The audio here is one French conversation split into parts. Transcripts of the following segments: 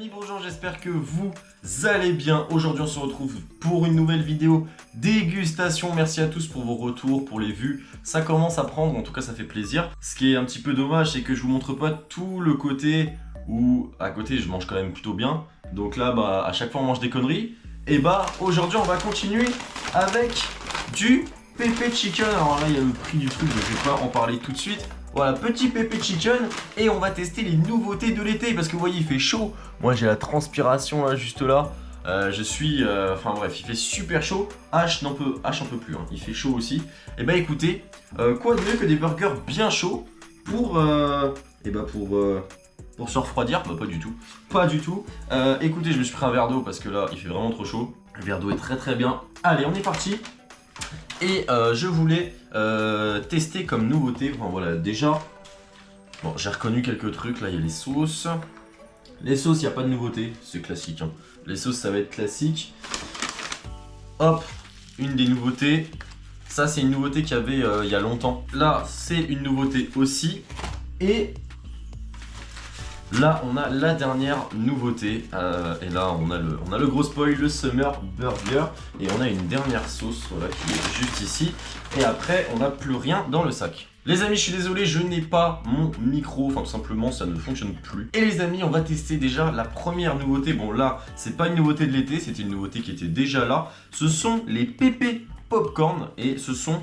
amis, bonjour, j'espère que vous allez bien. Aujourd'hui on se retrouve pour une nouvelle vidéo dégustation. Merci à tous pour vos retours, pour les vues. Ça commence à prendre, en tout cas ça fait plaisir. Ce qui est un petit peu dommage, c'est que je vous montre pas tout le côté où à côté je mange quand même plutôt bien. Donc là, à chaque fois on mange des conneries. Et aujourd'hui on va continuer avec du pépé chicken. Alors là il y a le prix du truc, je vais pas en parler tout de suite. Voilà, petit pépé chicken, et on va tester les nouveautés de l'été parce que vous voyez, il fait chaud. Moi, j'ai la transpiration là, juste là. Enfin bref, il fait super chaud. H n'en peut plus, hein. Il fait chaud aussi. Et écoutez, quoi de mieux que des burgers bien chauds pour se refroidir? Pas du tout. Pas du tout. Écoutez, je me suis pris un verre d'eau parce que là, il fait vraiment trop chaud. Le verre d'eau est très très bien. Allez, on est parti. Et je voulais tester comme nouveauté, enfin voilà, déjà, bon, j'ai reconnu quelques trucs, là il y a les sauces. Les sauces, il n'y a pas de nouveauté, c'est classique, hein. Les sauces, ça va être classique. Hop, une des nouveautés. Ça, c'est une nouveauté qu'il y avait il y a longtemps. Là, c'est une nouveauté aussi. Et là, on a la dernière nouveauté. Et là, on a le gros spoil, le Summer Burger. Et on a une dernière sauce, voilà, qui est juste ici. Et après, on n'a plus rien dans le sac. Les amis, je suis désolé, je n'ai pas mon micro. Enfin, tout simplement, ça ne fonctionne plus. Et les amis, on va tester déjà la première nouveauté. Bon, là, c'est pas une nouveauté de l'été, c'était une nouveauté qui était déjà là. Ce sont les pépés popcorn. Et ce sont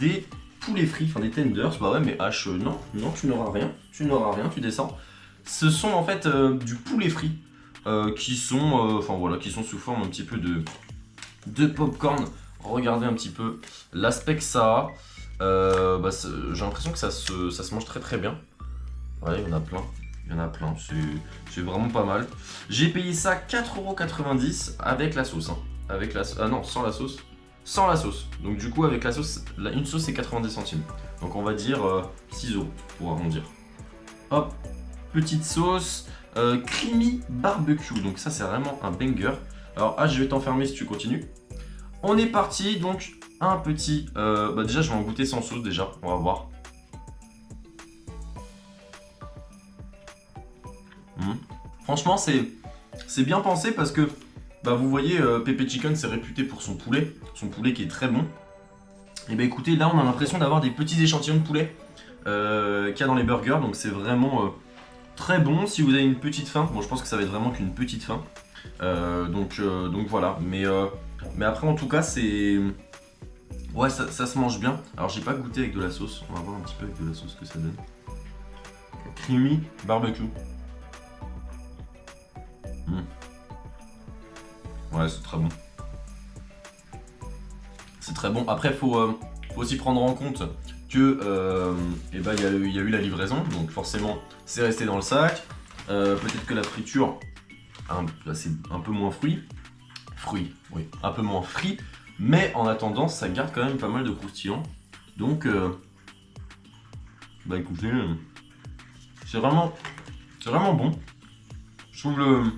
des poulets frits, enfin des tenders. Bah ouais, mais H, non, tu n'auras rien. Tu n'auras rien, tu descends. Ce sont en fait du poulet frit qui sont sous forme un petit peu de popcorn. Regardez un petit peu l'aspect que ça a. J'ai l'impression que ça se mange très très bien. Ouais, il y en a plein. Il y en a plein. C'est vraiment pas mal. J'ai payé ça 4,90€ avec la sauce. Hein. Ah non, sans la sauce. Sans la sauce. Donc du coup, avec la sauce, une sauce c'est 90 centimes. Donc on va dire 6 € pour arrondir. Hop. Petite sauce, creamy barbecue, donc ça c'est vraiment un banger. Alors je vais t'enfermer si tu continues. On est parti, donc un petit, déjà je vais en goûter sans sauce déjà, on va voir. Franchement c'est bien pensé parce que vous voyez Pépé Chicken c'est réputé pour son poulet qui est très bon. Et écoutez, là on a l'impression d'avoir des petits échantillons de poulet qu'il y a dans les burgers, donc c'est vraiment très bon. Si vous avez une petite faim, bon je pense que ça va être vraiment qu'une petite faim, donc voilà, mais après en tout cas c'est, ouais ça se mange bien. Alors j'ai pas goûté avec de la sauce, on va voir un petit peu avec de la sauce ce que ça donne. Creamy barbecue. Ouais, c'est très bon. C'est très bon. Après faut aussi prendre en compte que il y a eu la livraison, donc forcément c'est resté dans le sac. Peut-être que la friture c'est un peu moins oui, un peu moins frit, mais en attendant ça garde quand même pas mal de croustillant. Donc écoutez, c'est vraiment bon. Je trouve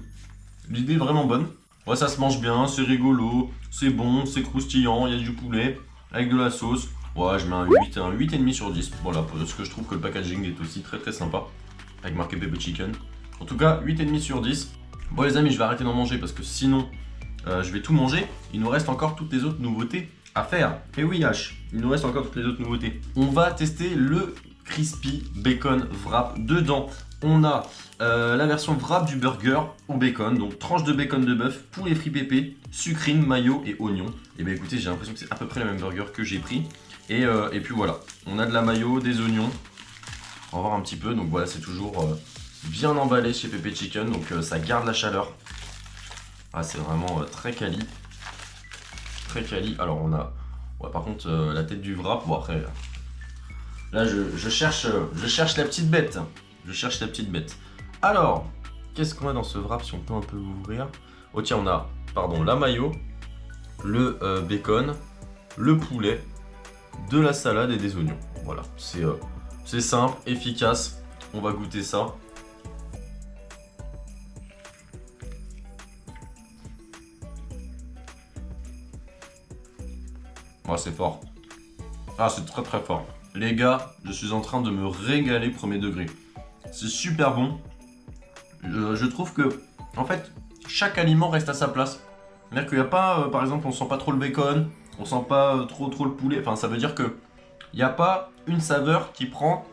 l'idée vraiment bonne. Ouais, ça se mange bien, c'est rigolo, c'est bon, c'est croustillant, il y a du poulet avec de la sauce. Ouais, je mets un 8,5 sur 10. Voilà, parce que je trouve que le packaging est aussi très très sympa. Avec marqué Pépé Chicken. En tout cas, 8,5 sur 10. Bon les amis, je vais arrêter d'en manger parce que sinon, je vais tout manger. Il nous reste encore toutes les autres nouveautés à faire. Et oui H, il nous reste encore toutes les autres nouveautés. On va tester le Crispy Bacon Wrap. Dedans, on a la version wrap du burger au bacon. Donc tranche de bacon de bœuf, poulet frit pépé, sucrine, mayo et oignon. Et écoutez, j'ai l'impression que c'est à peu près le même burger que j'ai pris. Et puis voilà, on a de la mayo, des oignons. On va voir un petit peu, donc voilà, c'est toujours bien emballé chez Pépé Chicken, donc ça garde la chaleur. Ah, c'est vraiment très quali. Très quali. Alors on a, ouais, par contre la tête du wrap, bon après, là je cherche la petite bête. Je cherche la petite bête. Alors, qu'est-ce qu'on a dans ce wrap si on peut un peu ouvrir? Oh tiens, on a, la mayo, le bacon, le poulet, de la salade et des oignons. Voilà, c'est simple, efficace. On va goûter ça. Oh, c'est fort. Ah, c'est très très fort. Les gars, je suis en train de me régaler premier degré. C'est super bon. Je trouve que en fait, chaque aliment reste à sa place. C'est-à-dire qu'il n'y a pas, par exemple, on sent pas trop le bacon, on sent pas trop le poulet. Enfin, ça veut dire que il n'y a pas une saveur qui prend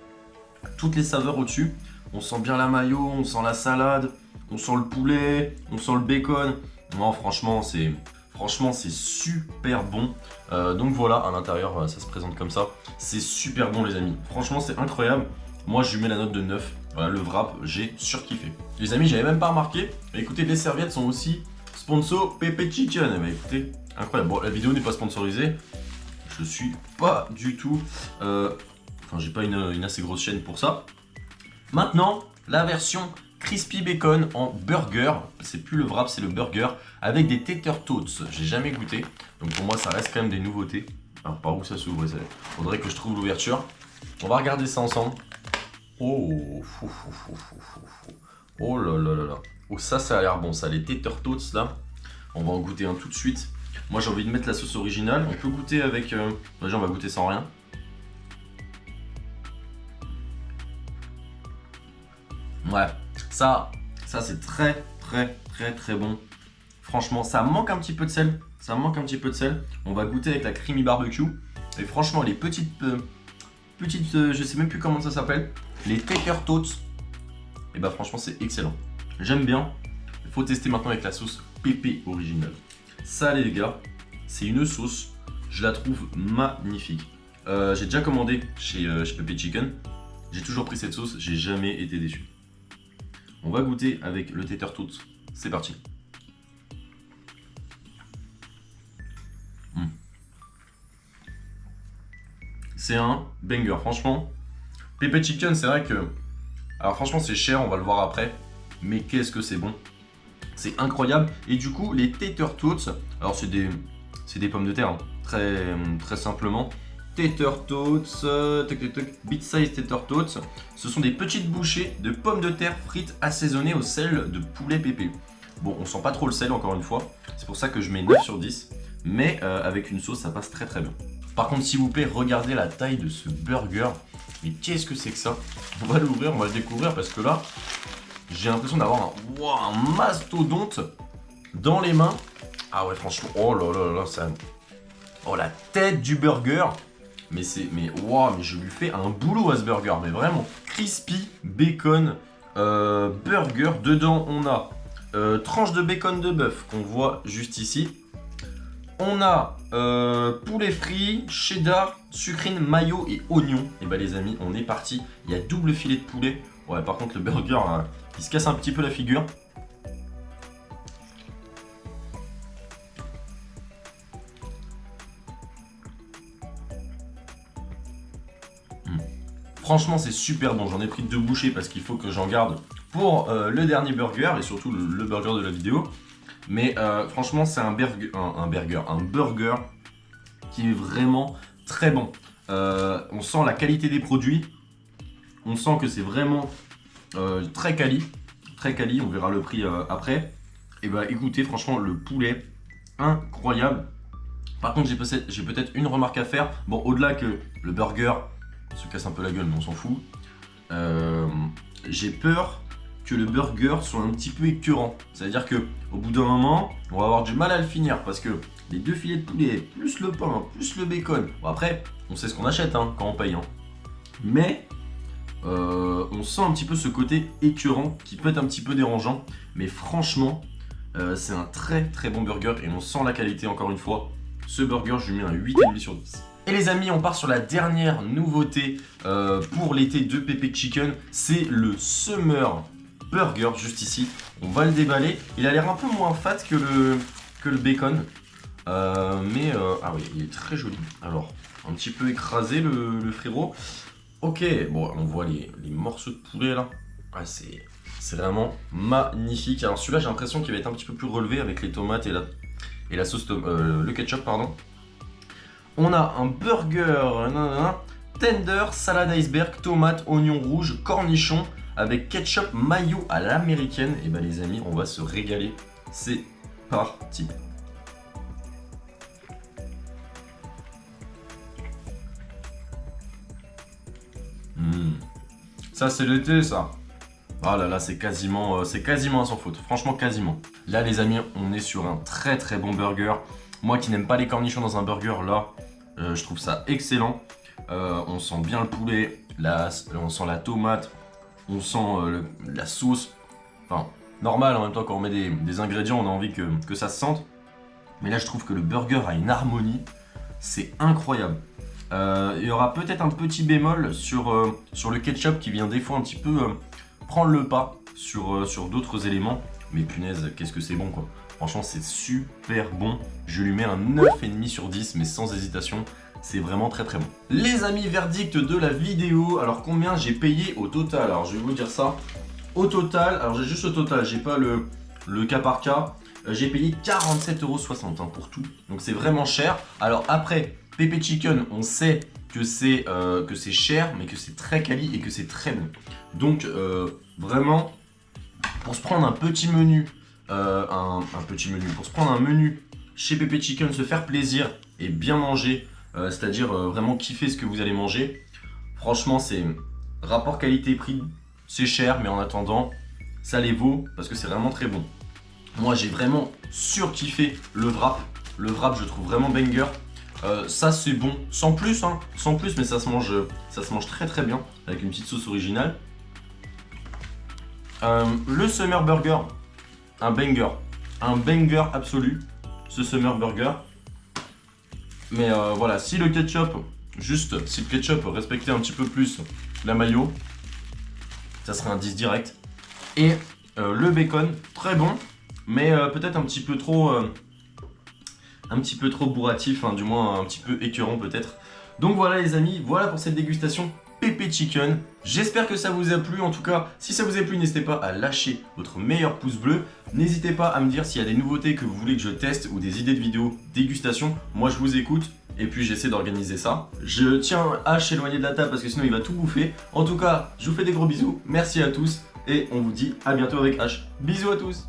toutes les saveurs au-dessus. On sent bien la mayo, on sent la salade, on sent le poulet, on sent le bacon. Non, franchement, c'est super bon. Donc voilà, à l'intérieur, ça se présente comme ça. C'est super bon, les amis. Franchement, c'est incroyable. Moi, je lui mets la note de 9. Voilà, le wrap, j'ai surkiffé. Les amis, j'avais même pas remarqué. Mais écoutez, les serviettes sont aussi sponsor Pepe Chicken. Mais écoutez, incroyable. Bon, la vidéo n'est pas sponsorisée. Je suis pas du tout... Enfin, j'ai pas une assez grosse chaîne pour ça. Maintenant, la version Crispy Bacon en burger. C'est plus le wrap, c'est le burger. Avec des tater tots. J'ai jamais goûté. Donc pour moi, ça reste quand même des nouveautés. Alors, par où ça s'ouvre? Faudrait que je trouve l'ouverture. On va regarder ça ensemble. Oh, oh là là là là. Oh, ça a l'air bon, ça. Les tater tots, là. On va en goûter un tout de suite. Moi, j'ai envie de mettre la sauce originale. On peut goûter avec... Déjà, on va goûter sans rien. Ouais, ça c'est très bon. Franchement, ça manque un petit peu de sel. On va goûter avec la creamy barbecue. Et franchement, les petites, je sais même plus comment ça s'appelle. Les tater tots. Et bah franchement, c'est excellent. J'aime bien. Il faut tester maintenant avec la sauce pépé originale. Ça, les gars, c'est une sauce. Je la trouve magnifique. J'ai déjà commandé chez Pepe Chicken. J'ai toujours pris cette sauce. J'ai jamais été déçu. On va goûter avec le tater tots. C'est parti. C'est un banger, franchement. Pepe Chicken, c'est vrai que... Alors franchement, c'est cher, on va le voir après. Mais qu'est-ce que c'est bon. C'est incroyable. Et du coup, les tater tots... Alors c'est des pommes de terre, hein. Très simplement. Tater tots, bit size tater tots. Ce sont des petites bouchées de pommes de terre frites assaisonnées au sel de poulet pépé. Bon, on sent pas trop le sel encore une fois. C'est pour ça que je mets 9 sur 10. Mais avec une sauce, ça passe très bien. Par contre, s'il vous plaît, regardez la taille de ce burger. Mais qu'est-ce que c'est que ça? On va l'ouvrir, on va le découvrir parce que là, j'ai l'impression d'avoir un mastodonte dans les mains. Ah ouais, franchement, oh là là là, ça... Oh, la tête du burger. Mais wow, mais je lui fais un boulot à ce burger, mais vraiment. Crispy bacon burger. Dedans, on a tranche de bacon de bœuf qu'on voit juste ici. On a poulet frit, cheddar, sucrine, mayo et oignon. Et bah les amis, on est parti. Il y a double filet de poulet. Ouais, par contre, le burger, il se casse un petit peu la figure. Franchement, c'est super bon. J'en ai pris 2 bouchées parce qu'il faut que j'en garde pour le dernier burger et surtout le burger de la vidéo. Mais franchement, c'est un burger qui est vraiment très bon. On sent la qualité des produits. On sent que c'est vraiment très quali. On verra le prix après. Et bah écoutez, franchement, le poulet, incroyable. Par contre, j'ai peut-être une remarque à faire. Bon, au-delà que le burger se casse un peu la gueule, mais on s'en fout. J'ai peur que le burger soit un petit peu écœurant. C'est-à-dire que au bout d'un moment, on va avoir du mal à le finir parce que les 2 filets de poulet, plus le pain, plus le bacon. Bon, après, on sait ce qu'on achète quand on paye. Mais on sent un petit peu ce côté écœurant qui peut être un petit peu dérangeant. Mais franchement, c'est un très bon burger et on sent la qualité encore une fois. Ce burger, je lui mets un 8,5 sur 10. Et les amis, on part sur la dernière nouveauté pour l'été de Pepe Chicken. C'est le Summer Burger, juste ici. On va le déballer. Il a l'air un peu moins fat que le bacon. Ah oui, il est très joli. Alors, un petit peu écrasé le frérot. Ok, bon, on voit les morceaux de poulet là. Ah, c'est vraiment magnifique. Alors celui-là, j'ai l'impression qu'il va être un petit peu plus relevé avec les tomates et la sauce, le ketchup, pardon. On a un burger tender, salade iceberg, tomate, oignon rouge, cornichon avec ketchup mayo à l'américaine. Et bah les amis, on va se régaler. C'est parti. Ça c'est l'été ça. Ah là là, c'est quasiment à sans faute. Franchement, quasiment. Là, les amis, on est sur un très très bon burger. Moi qui n'aime pas les cornichons dans un burger, là, je trouve ça excellent. On sent bien le poulet, on sent la tomate, on sent la sauce. Enfin, normal, en même temps, quand on met des ingrédients, on a envie que ça se sente. Mais là, je trouve que le burger a une harmonie. C'est incroyable. Il y aura peut-être un petit bémol sur le ketchup qui vient des fois un petit peu prendre le pas sur d'autres éléments. Mais punaise, qu'est-ce que c'est bon quoi. Franchement, c'est super bon. Je lui mets un 9,5 sur 10, mais sans hésitation. C'est vraiment très très bon. Les amis, verdict de la vidéo. Alors, combien j'ai payé au total? Alors, je vais vous dire ça. Au total, alors j'ai juste au total, j'ai pas le cas par cas. J'ai payé 47,60 € pour tout. Donc, c'est vraiment cher. Alors, après, Pepe Chicken, on sait que c'est cher, mais que c'est très quali et que c'est très bon. Donc, vraiment, pour se prendre un petit menu, pour se prendre un menu chez Pepe Chicken, se faire plaisir et bien manger, c'est-à-dire vraiment kiffer ce que vous allez manger. Franchement, c'est rapport qualité-prix, c'est cher, mais en attendant, ça les vaut parce que c'est vraiment très bon. Moi, j'ai vraiment surkiffé le wrap. Le wrap, je trouve vraiment banger. Ça, c'est bon, sans plus, hein, sans plus, mais ça se mange très très bien avec une petite sauce originale. Le Summer Burger, un banger absolu, ce Summer Burger. Mais voilà, si le ketchup respectait un petit peu plus la mayo, ça serait un 10 direct. Et le bacon, très bon, mais peut-être un petit peu trop bourratif, hein, du moins un petit peu écœurant peut-être. Donc voilà les amis, voilà pour cette dégustation Pepe Chicken. J'espère que ça vous a plu. En tout cas, si ça vous a plu, n'hésitez pas à lâcher votre meilleur pouce bleu. N'hésitez pas à me dire s'il y a des nouveautés que vous voulez que je teste ou des idées de vidéos dégustation. Moi, je vous écoute et puis j'essaie d'organiser ça. Je tiens H éloigné de la table parce que sinon il va tout bouffer. En tout cas, je vous fais des gros bisous. Merci à tous et on vous dit à bientôt avec H. Bisous à tous.